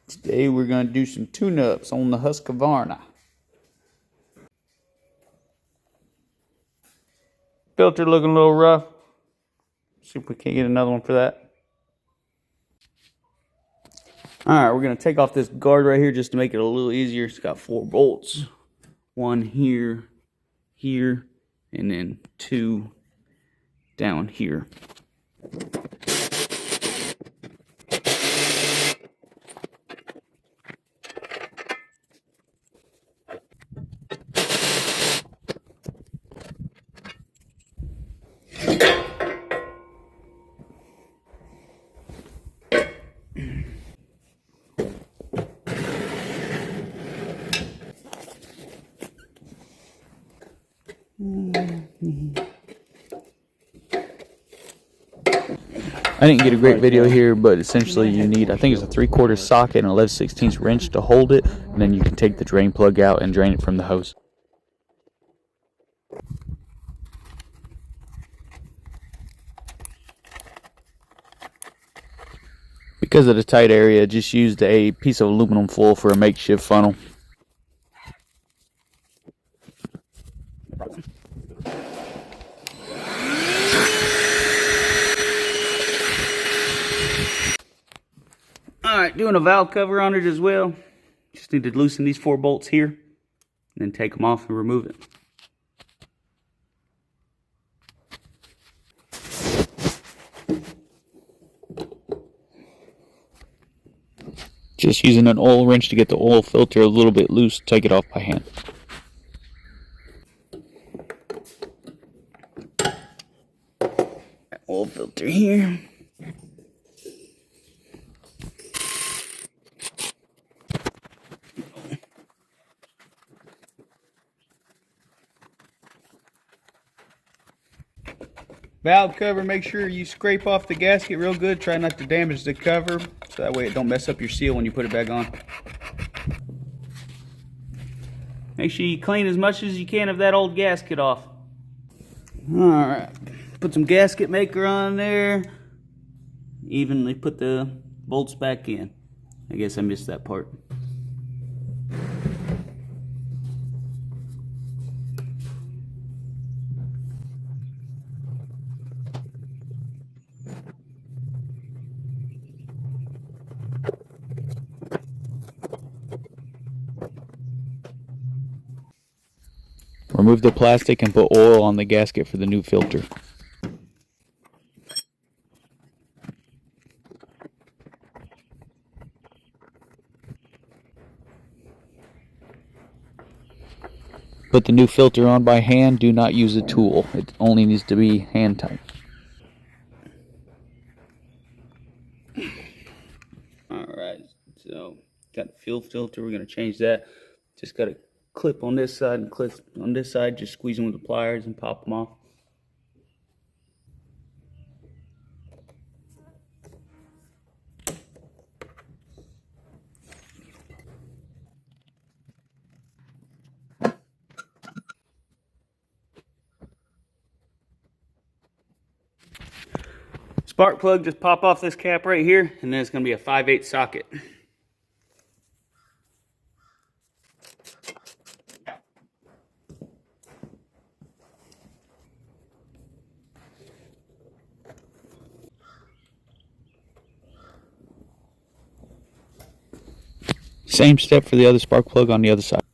Today we're going to do some tune-ups on the Husqvarna. Filter looking a little rough. See if we can't get another one for that. Alright, we're going to take off this guard right here just to make it a little easier. It's got 4 bolts. 1 here, here, and then 2 down here. I didn't get a great video here, but essentially you need, I think it's a 3/4 socket and 11/16 wrench to hold it, and then you can take the drain plug out and drain it from the hose. Because of the tight area, just used a piece of aluminum foil for a makeshift funnel. Alright, doing a valve cover on it as well. Just need to loosen these 4 bolts here, and then take them off and remove it. Just using an oil wrench to get the oil filter a little bit loose, take it off by hand. Oil filter here. Valve cover, make sure you scrape off the gasket real good. Try not to damage the cover, so that way it don't mess up your seal when you put it back on. Make sure you clean as much as you can of that old gasket off. Alright, put some gasket maker on there. Evenly put the bolts back in. I guess I missed that part. Remove the plastic and put oil on the gasket for the new filter. Put the new filter on by hand. Do not use a tool. It only needs to be hand tight. Alright, so got the fuel filter. We're going to change that. Just got to clip on this side and clip on this side. Just squeeze them with the pliers and pop them off. Spark plug, just pop off this cap right here, and then it's going to be a 5/8 socket. Same step for the other spark plug on the other side.